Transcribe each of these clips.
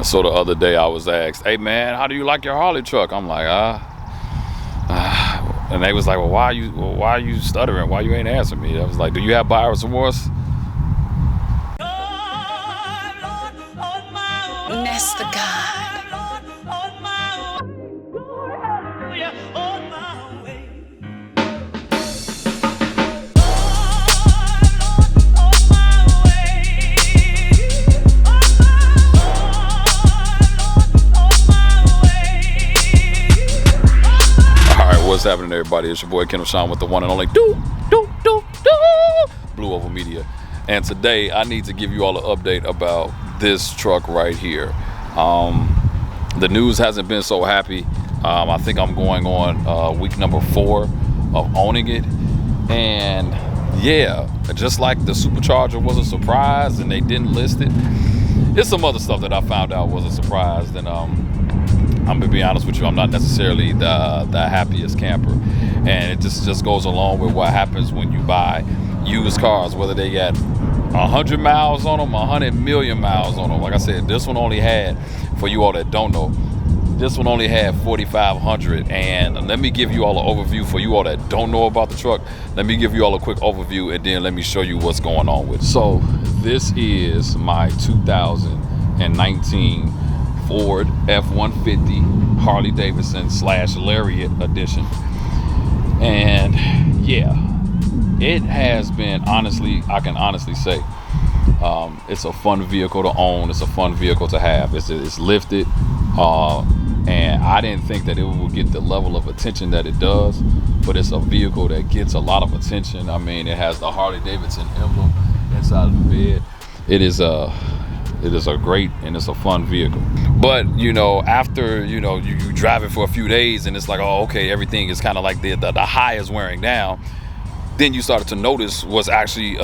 So the other day I was asked, hey man, how do you like your Harley truck? I'm like, and they was like, well, why are you stuttering? Why you ain't answering me? I was like, do you have buyer's remorse? Nest the God. What's happening, everybody? It's your boy Kendall Sean with the one and only Blue Oval Media, and today I need to give you all an update about this truck right here. The news hasn't been so happy. I think I'm going on week number 4 of owning it, and yeah, just like the Supercharger was a surprise and they didn't list it, there's some other stuff that I found out was a surprise. And I'm gonna be honest with you, I'm not necessarily the happiest camper, and it just goes along with what happens when you buy used cars, whether they got 100 miles on them, 100 million miles on them. Like I said, this one only had, for you all that don't know, this one only had 4,500. And let me give you all an overview for you all that don't know about the truck. Let me give you all a quick overview, and then let me show you what's going on with it. So this is my 2019 Ford F150 Harley Davidson / Lariat edition. And yeah, it has been, honestly, I can honestly say, it's a fun vehicle to own. It's a fun vehicle to have. It's lifted, and I didn't think that it would get the level of attention that it does, but it's a vehicle that gets a lot of attention. I mean, it has the Harley Davidson emblem inside of the bed. It is a great, and it's a fun vehicle. But you know, after you drive it for a few days and it's like, oh, okay, everything is kind of like the high is wearing down, then you started to notice what's actually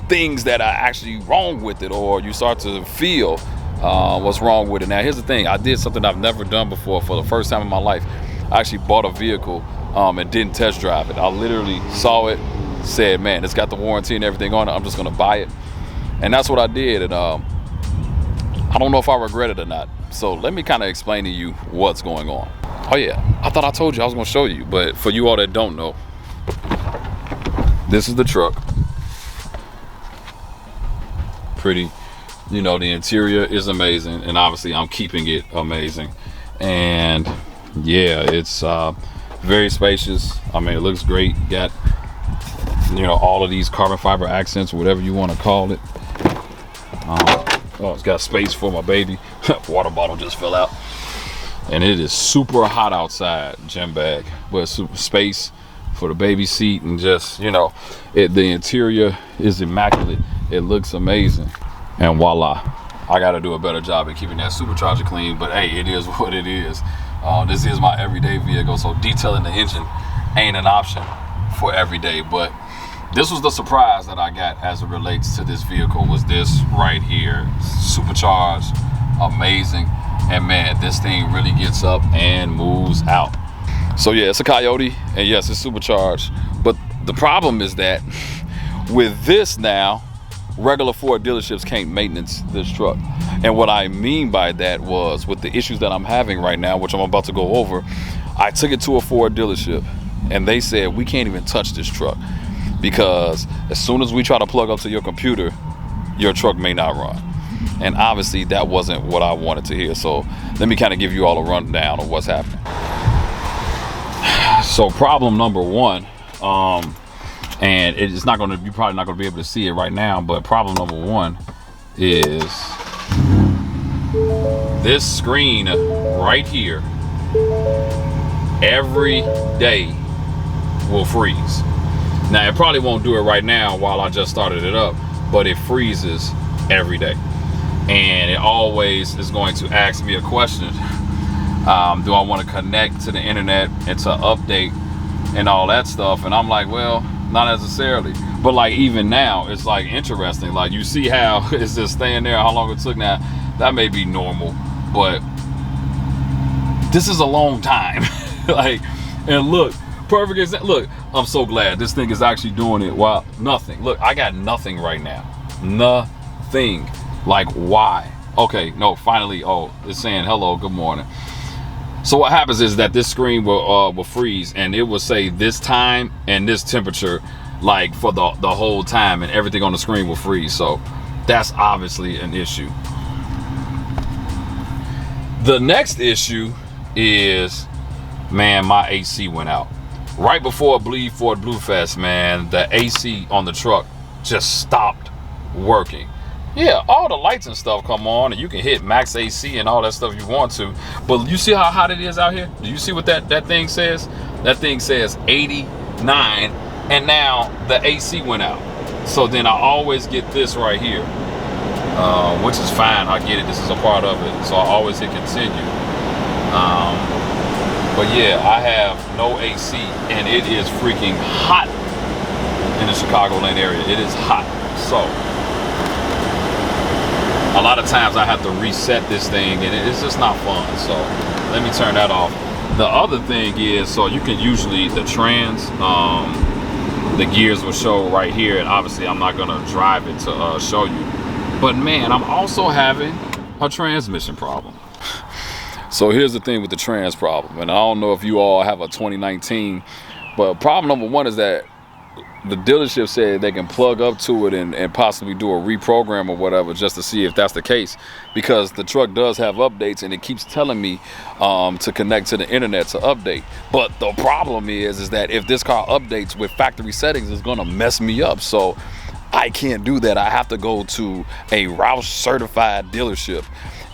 things that are actually wrong with it, or you start to feel what's wrong with it. Now here's the thing, I did something I've never done before. For the first time in my life, I actually bought a vehicle and didn't test drive it. I literally saw it, said, man, it's got the warranty and everything on it, I'm just gonna buy it. And that's what I did, and I don't know if I regret it or not. So let me kind of explain to you what's going on. Oh yeah, I thought I told you I was gonna show you, but for you all that don't know, this is the truck. Pretty, the interior is amazing, and obviously I'm keeping it amazing. And yeah, it's very spacious. I mean, it looks great. Got all of these carbon fiber accents, whatever you want to call it. Oh, it's got space for my baby. Water bottle just fell out. And it is super hot outside, gym bag, but super space for the baby seat, and just, the interior is immaculate. It looks amazing. And voila, I got to do a better job at keeping that Supercharger clean, but hey, it is what it is. This is my everyday vehicle, so detailing the engine ain't an option for every day. But this was the surprise that I got as it relates to this vehicle, was this right here. Supercharged, amazing, and man, this thing really gets up and moves out. So yeah, it's a Coyote, and yes, it's supercharged. But the problem is that with this now, regular Ford dealerships can't maintenance this truck. And what I mean by that was, with the issues that I'm having right now, which I'm about to go over, I took it to a Ford dealership, and they said, we can't even touch this truck, because as soon as we try to plug up to your computer, your truck may not run. And obviously that wasn't what I wanted to hear. So let me kind of give you all a rundown of what's happening. So problem number one, and it's not going to, you're probably not going to be able to see it right now, but problem number one is this screen right here every day will freeze. Now, it probably won't do it right now while I just started it up, but it freezes every day. And it always is going to ask me a question. Do I want to connect to the internet and to update and all that stuff? And I'm like, well, not necessarily. But like, even now, it's like interesting. Like, you see how it's just staying there, how long it took. Now, that may be normal, but this is a long time. Like, and look, perfect example. Look, I'm so glad this thing is actually doing it. Wow, nothing. Look, I got nothing right now. Nothing. Like, why? Okay, no, finally, oh, it's saying hello, good morning. So what happens is that this screen will freeze, and it will say this time and this temperature, like for the whole time, and everything on the screen will freeze. So that's obviously an issue. The next issue is, man, my AC went out right before Bleed Ford Blue Fest. Man, the AC on the truck just stopped working. Yeah, all the lights and stuff come on, and you can hit max AC and all that stuff you want to, but you see how hot it is out here? Do you see what that thing says? That thing says 89, and now the AC went out. So then I always get this right here, which is fine. I get it. This is a part of it. So I always hit continue. But yeah, I have no AC, and it is freaking hot in the Chicagoland area. It is hot. So a lot of times I have to reset this thing, and it's just not fun. So let me turn that off. The other thing is, so you can usually, the trans, the gears will show right here, and obviously I'm not gonna drive it to show you. But man, I'm also having a transmission problem. So here's the thing with the trans problem, and I don't know if you all have a 2019, but problem number one is that the dealership said they can plug up to it and possibly do a reprogram or whatever, just to see if that's the case, because the truck does have updates, and it keeps telling me to connect to the internet to update. But the problem is that if this car updates with factory settings, it's gonna mess me up. So I can't do that. I have to go to a Roush certified dealership,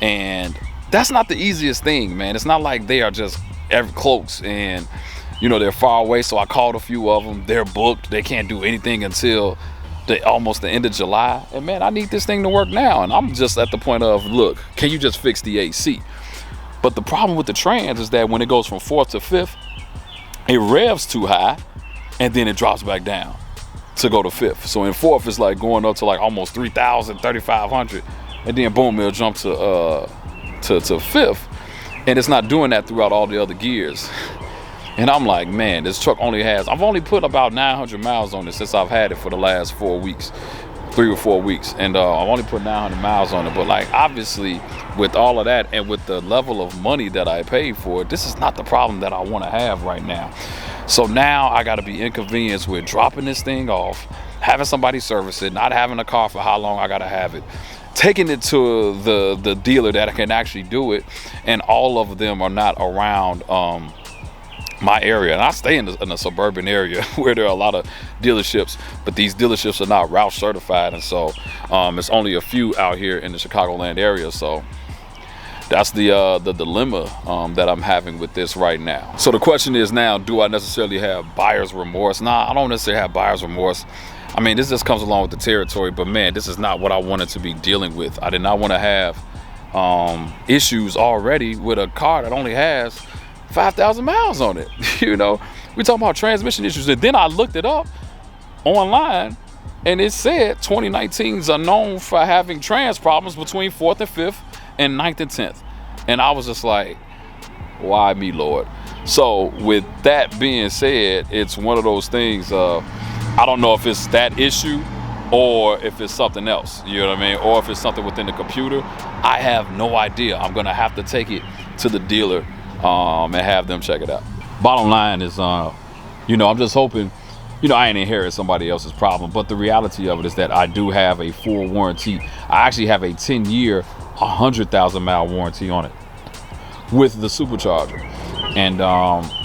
and that's not the easiest thing, man. It's not like they are just close and, you know, they're far away. So I called a few of them. They're booked. They can't do anything until almost the end of July. And man, I need this thing to work now. And I'm just at the point of, look, can you just fix the AC? But the problem with the trans is that when it goes from 4th to 5th, it revs too high, and then it drops back down to go to 5th. So in 4th, it's like going up to like almost 3,000, 3,500, and then boom, it'll jump to 5th, and it's not doing that throughout all the other gears. And I'm like, man, this truck I've only put about 900 miles on it since I've had it for the last 4 weeks, 3 or 4 weeks, and I've only put 900 miles on it. But like, obviously, with all of that and with the level of money that I paid for it, this is not the problem that I want to have right now. So now I got to be inconvenienced with dropping this thing off, having somebody service it, not having a car for how long I got to have it, taking it to the dealer that can actually do it, and all of them are not around my area. And I stay in a suburban area where there are a lot of dealerships, but these dealerships are not Roush certified, and so it's only a few out here in the Chicagoland area. So that's the dilemma that I'm having with this right now. So the question is now, do I necessarily have buyer's remorse? Nah, I don't necessarily have buyer's remorse. I mean, this just comes along with the territory, but man, this is not what I wanted to be dealing with. I did not want to have issues already with a car that only has 5,000 miles on it. You know, we're talking about transmission issues. And then I looked it up online, and it said 2019s are known for having trans problems between 4th and 5th and 9th and 10th. And I was just like, why me, Lord? So with that being said, it's one of those things, I don't know if it's that issue or if it's something else, you know what I mean? Or if it's something within the computer. I have no idea. I'm gonna have to take it to the dealer and have them check it out. Bottom line is, you know, I'm just hoping, you know, I ain't inherit somebody else's problem, but the reality of it is that I do have a full warranty. I actually have a 10-year, 100,000 mile warranty on it with the supercharger. And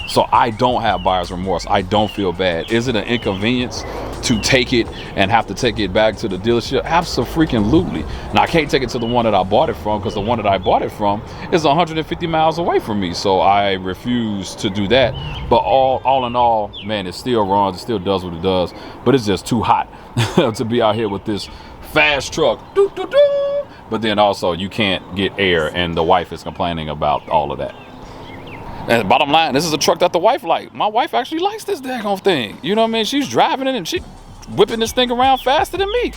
so I don't have buyer's remorse. I don't feel bad. Is it an inconvenience to take it and have to take it back to the dealership? Absolutely. Now I can't take it to the one that I bought it from, because the one that I bought it from is 150 miles away from me. So I refuse to do that. But all in all, man, it still runs. It still does what it does. But it's just too hot to be out here with this fast truck. Doo, doo, doo. But then also you can't get air, and the wife is complaining about all of that. And bottom line, this is a truck that the wife likes. My wife actually likes this daggone thing. You know what I mean? She's driving it and she whipping this thing around faster than me.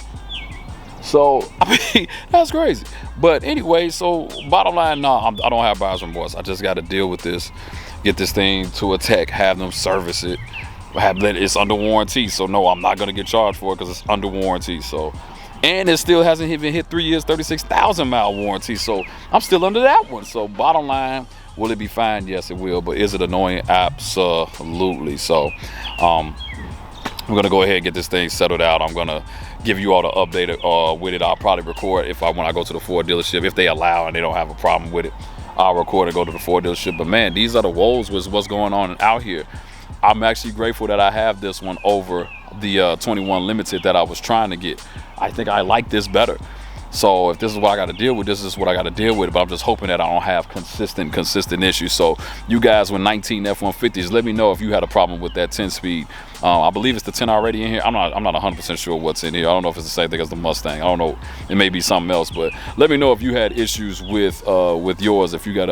So, I mean, that's crazy. But anyway, so bottom line, no, I don't have buyer's remorse. I just got to deal with this, get this thing to a tech, have them service it. It's under warranty. So no, I'm not going to get charged for it because it's under warranty. So and it still hasn't even hit 3 years, 36,000 mile warranty. So I'm still under that one. So bottom line, will it be fine? Yes, it will. But is it annoying? Absolutely. So we're gonna go ahead and get this thing settled out. I'm gonna give you all the update with it. I'll probably record when I go to the Ford dealership, if they allow and they don't have a problem with it. I'll record and go to the Ford dealership. But man, these are the woes with what's going on out here. I'm actually grateful that I have this one over the 21 Limited that I was trying to get. I think I like this better. So if this is what I got to deal with, this is what I got to deal with. But I'm just hoping that I don't have consistent issues. So you guys with 19 F150s, let me know if you had a problem with that 10 speed. I believe it's the 10 already in here. I'm not 100% sure what's in here. I don't know if it's the same thing as the Mustang. I don't know. It may be something else. But let me know if you had issues with yours. If you got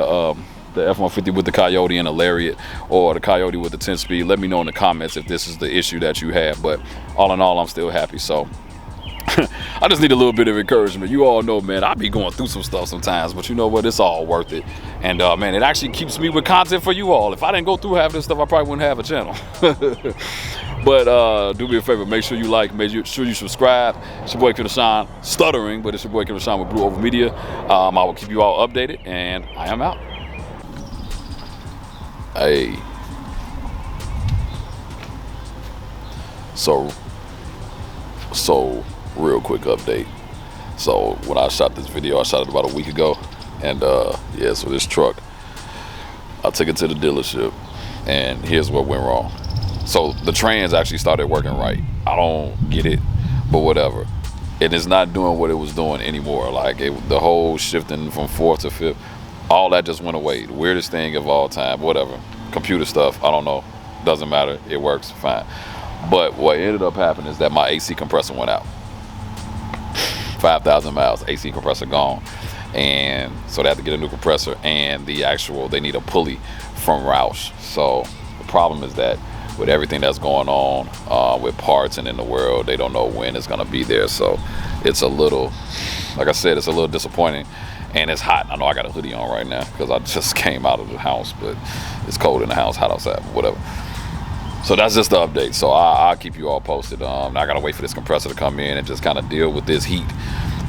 the F-150 with the Coyote and the Lariat, or the Coyote with the 10 speed, let me know in the comments if this is the issue that you have. But all in all, I'm still happy. So I just need a little bit of encouragement. You all know, man, I be going through some stuff sometimes, but you know what? It's all worth it. And man, it actually keeps me with content for you all. If I didn't go through half this stuff, I probably wouldn't have a channel. But do me a favor, make sure you like, make sure you subscribe. It's your boy Killer Sean, stuttering, but it's your boy Killer Sean with Blue Oval Media. I will keep you all updated, and I am out. Hey. So real quick update. So when I shot this video, I shot it about a week ago, and yeah, so this truck, I took it to the dealership, and here's what went wrong. So the trans actually started working right. I don't get it, but whatever. It is not doing what it was doing anymore. Like the whole shifting from fourth to fifth, all that just went away. The weirdest thing of all time, whatever. Computer stuff, I don't know. Doesn't matter, it works fine. But what ended up happening is that my AC compressor went out. 5,000 miles, AC compressor gone. And so they had to get a new compressor, and they need a pulley from Roush. So the problem is that with everything that's going on with parts and in the world, they don't know when it's gonna be there. So it's a little, like I said, it's a little disappointing. And it's hot. I know I got a hoodie on right now because I just came out of the house, but it's cold in the house, hot outside, but whatever. So that's just the update. So I'll keep you all posted. I gotta wait for this compressor to come in and just kind of deal with this heat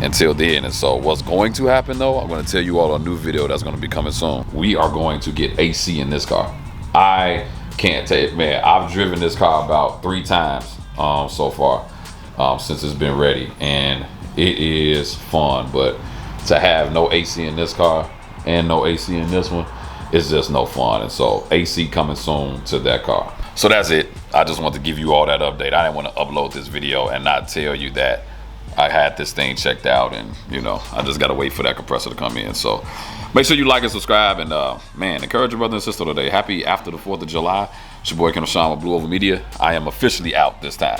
until then. And so what's going to happen though, I'm gonna tell you all a new video that's gonna be coming soon. We are going to get AC in this car. I can't tell you, man, I've driven this car about 3 times so far since it's been ready, and it is fun. But to have no AC in this car and no AC in this one, it's just no fun. And so AC coming soon to that car. So that's it. I just want to give you all that update. I didn't want to upload this video and not tell you that I had this thing checked out, and you know, I just gotta wait for that compressor to come in. So make sure you like and subscribe, and man, encourage your brother and sister today. Happy after the 4th of July. It's your boy Killer Sean with Blue Oval Media. I am officially out this time.